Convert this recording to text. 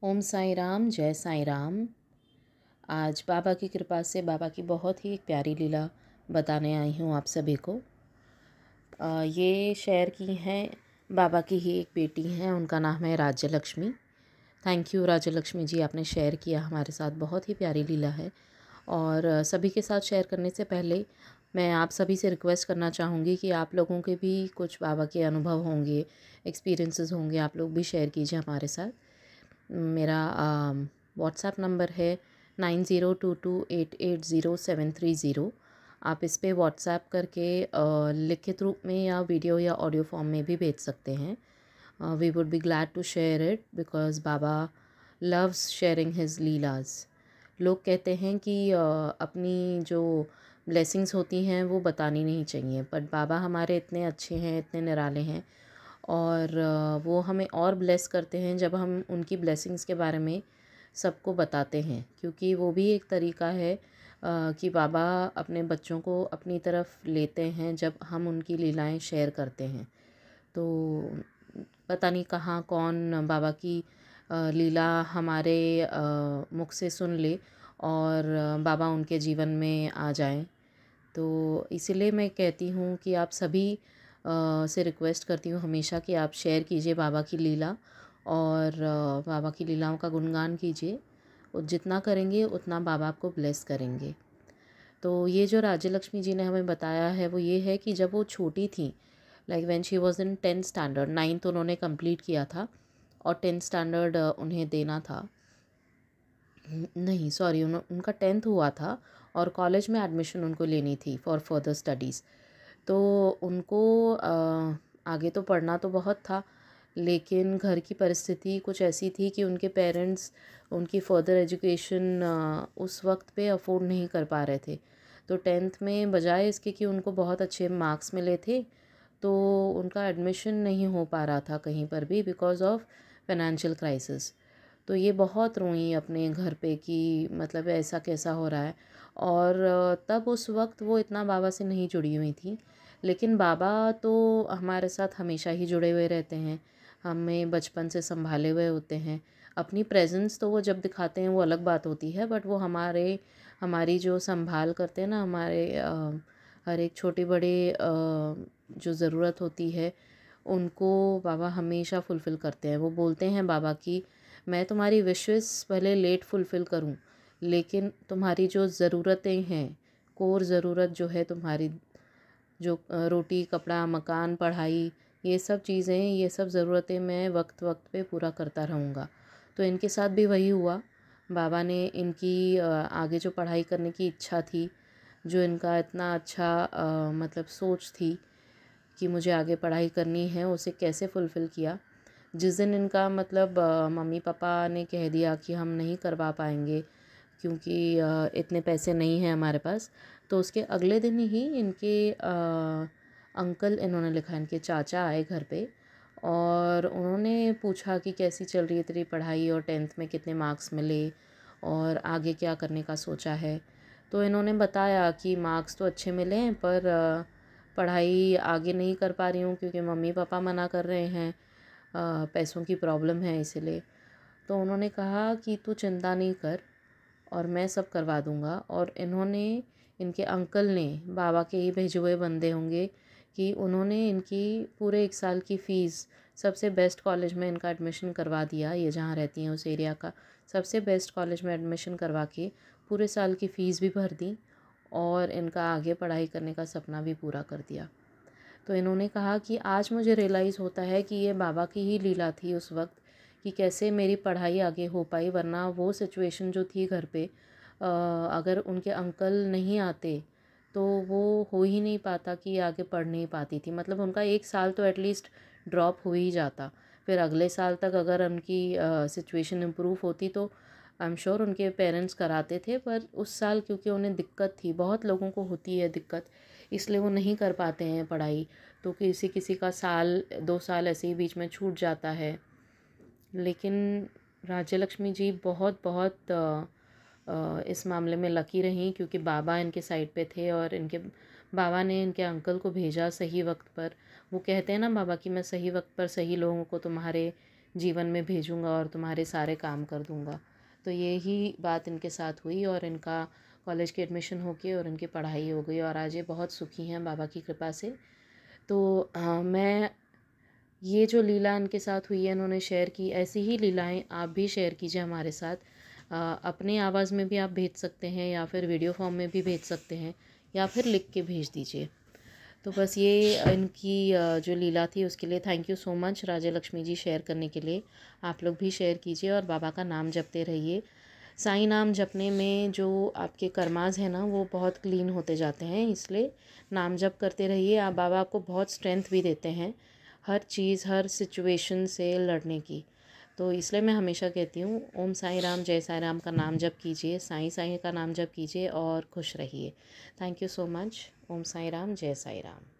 ओम साई राम, जय साई राम। आज बाबा की कृपा से बाबा की बहुत ही एक प्यारी लीला बताने आई हूँ आप सभी को। ये शेयर की हैं बाबा की ही एक बेटी हैं, उनका नाम है राज्य लक्ष्मी। थैंक यू राज्य लक्ष्मी जी, आपने शेयर किया हमारे साथ, बहुत ही प्यारी लीला है। और सभी के साथ शेयर करने से पहले मैं आप सभी से रिक्वेस्ट करना चाहूँगी कि आप लोगों के भी कुछ बाबा के अनुभव होंगे, एक्सपीरियंसेस होंगे, आप लोग भी शेयर कीजिए हमारे साथ। मेरा व्हाट्सएप नंबर है 9022880730। आप इस पे व्हाट्सएप करके लिखित रूप में या वीडियो या ऑडियो फॉर्म में भी भेज सकते हैं। We would be glad to share it because Baba loves sharing his लीलाज। लोग कहते हैं कि अपनी जो ब्लेसिंग्स होती हैं वो बतानी नहीं चाहिए, बट बाबा हमारे इतने अच्छे हैं, इतने निराले हैं और वो हमें और ब्लेस करते हैं जब हम उनकी ब्लेसिंग्स के बारे में सबको बताते हैं, क्योंकि वो भी एक तरीका है कि बाबा अपने बच्चों को अपनी तरफ लेते हैं जब हम उनकी लीलाएं शेयर करते हैं। तो पता नहीं कहाँ कौन बाबा की लीला हमारे मुख से सुन ले और बाबा उनके जीवन में आ जाएं। तो इसीलिए मैं कहती हूँ कि आप सभी से रिक्वेस्ट करती हूँ हमेशा कि आप शेयर कीजिए बाबा की लीला और बाबा की लीलाओं का गुणगान कीजिए। और जितना करेंगे उतना बाबा आपको ब्लेस करेंगे। तो ये जो राज्य लक्ष्मी जी ने हमें बताया है वो ये है कि जब वो छोटी थी, like when she was in 10th standard, 9th उन्होंने कंप्लीट किया था और 10th स्टैंडर्ड उन्हें देना था। नहीं सॉरी, उनका 10th हुआ था और कॉलेज में एडमिशन उनको लेनी थी फॉर फर्दर स्टडीज़। तो उनको आगे तो पढ़ना तो बहुत था, लेकिन घर की परिस्थिति कुछ ऐसी थी कि उनके पेरेंट्स उनकी फ़र्दर एजुकेशन उस वक्त पे अफोर्ड नहीं कर पा रहे थे। तो 10th में बजाय इसके कि उनको बहुत अच्छे मार्क्स मिले थे, तो उनका एडमिशन नहीं हो पा रहा था कहीं पर भी बिकॉज़ ऑफ फाइनेंशियल क्राइसिस। तो ये बहुत रोईं अपने घर पे कि मतलब ऐसा कैसा हो रहा है। और तब उस वक्त वो इतना बाबा से नहीं जुड़ी हुई थी, लेकिन बाबा तो हमारे साथ हमेशा ही जुड़े हुए रहते हैं, हमें बचपन से संभाले हुए होते हैं। अपनी प्रेजेंस तो वो जब दिखाते हैं वो अलग बात होती है, बट वो हमारी जो संभाल करते हैं ना, हमारे हर एक छोटे बड़े जो ज़रूरत होती है उनको बाबा हमेशा फुलफ़िल करते हैं। वो बोलते हैं बाबा की, मैं तुम्हारी विशेस भले लेट फुलफ़िल करूं, लेकिन तुम्हारी जो ज़रूरतें हैं, कोर ज़रूरत जो है तुम्हारी, जो रोटी कपड़ा मकान पढ़ाई, ये सब चीज़ें, ये सब ज़रूरतें मैं वक्त वक्त पे पूरा करता रहूँगा। तो इनके साथ भी वही हुआ। बाबा ने इनकी आगे जो पढ़ाई करने की इच्छा थी, जो इनका इतना अच्छा मतलब सोच थी कि मुझे आगे पढ़ाई करनी है, उसे कैसे फुलफ़िल किया। जिस दिन इनका मतलब मम्मी पापा ने कह दिया कि हम नहीं करवा पाएंगे क्योंकि इतने पैसे नहीं हैं हमारे पास, तो उसके अगले दिन ही इनके अंकल, इन्होंने लिखा इनके चाचा आए घर पे और उन्होंने पूछा कि कैसी चल रही है तेरी पढ़ाई और 10th में कितने मार्क्स मिले और आगे क्या करने का सोचा है। तो इन्होंने बताया कि मार्क्स तो अच्छे मिले हैं, पर पढ़ाई आगे नहीं कर पा रही हूँ क्योंकि मम्मी पापा मना कर रहे हैं, पैसों की प्रॉब्लम है इसीलिए। तो उन्होंने कहा कि तू चिंता नहीं कर और मैं सब करवा दूँगा। और इनके अंकल ने, बाबा के ही भेजे हुए बंदे होंगे, कि उन्होंने इनकी पूरे 1 साल की फ़ीस सबसे बेस्ट कॉलेज में इनका एडमिशन करवा दिया। ये जहाँ रहती हैं उस एरिया का सबसे बेस्ट कॉलेज में एडमिशन करवा के पूरे साल की फ़ीस भी भर दी और इनका आगे पढ़ाई करने का सपना भी पूरा कर दिया। तो इन्होंने कहा कि आज मुझे रियलाइज़ होता है कि ये बाबा की ही लीला थी उस वक्त, कि कैसे मेरी पढ़ाई आगे हो पाई, वरना वो सिचुएशन जो थी घर पे, अगर उनके अंकल नहीं आते तो वो हो ही नहीं पाता कि आगे पढ़ नहीं पाती थी। मतलब उनका 1 साल तो एटलीस्ट ड्रॉप हो ही जाता। फिर अगले साल तक अगर उनकी सिचुएशन इम्प्रूव होती तो आई एम श्योर उनके पेरेंट्स कराते थे, पर उस साल क्योंकि उन्हें दिक्कत थी, बहुत लोगों को होती है दिक्कत, इसलिए वो नहीं कर पाते हैं पढ़ाई। तो किसी किसी का साल 2 साल ऐसे ही बीच में छूट जाता है। लेकिन राज्य लक्ष्मी जी बहुत बहुत इस मामले में लकी रहीं, क्योंकि बाबा इनके साइड पे थे और इनके बाबा ने इनके अंकल को भेजा सही वक्त पर। वो कहते हैं ना बाबा कि मैं सही वक्त पर सही लोगों को तुम्हारे जीवन में भेजूँगा और तुम्हारे सारे काम कर दूँगा। तो यही बात इनके साथ हुई और इनका कॉलेज की एडमिशन हो के और इनकी पढ़ाई हो गई और आज ये बहुत सुखी हैं बाबा की कृपा से। तो मैं ये जो लीला इनके साथ हुई है इन्होंने शेयर की, ऐसी ही लीलाएं आप भी शेयर कीजिए हमारे साथ। अपनी आवाज़ में भी आप भेज सकते हैं या फिर वीडियो फॉर्म में भी भेज सकते हैं या फिर लिख के भेज दीजिए। तो बस ये इनकी जो लीला थी उसके लिए thank you so much Raja Lakshmi ji, share करने के लिए। आप लोग भी शेयर कीजिए और बाबा का नाम जपते रहिए। साईं नाम जपने में जो आपके कर्मास हैं ना वो बहुत क्लीन होते जाते हैं, इसलिए नाम जप करते रहिए। आप बाबा आपको बहुत स्ट्रेंथ भी देते हैं हर चीज़ हर सिचुएशन से लड़ने की। तो इसलिए मैं हमेशा कहती हूँ ओम साईं राम जय साईं राम का नाम जप कीजिए, साईं साईं का नाम जप कीजिए और खुश रहिए। Thank you so much. Om Sai Ram जय साईं राम।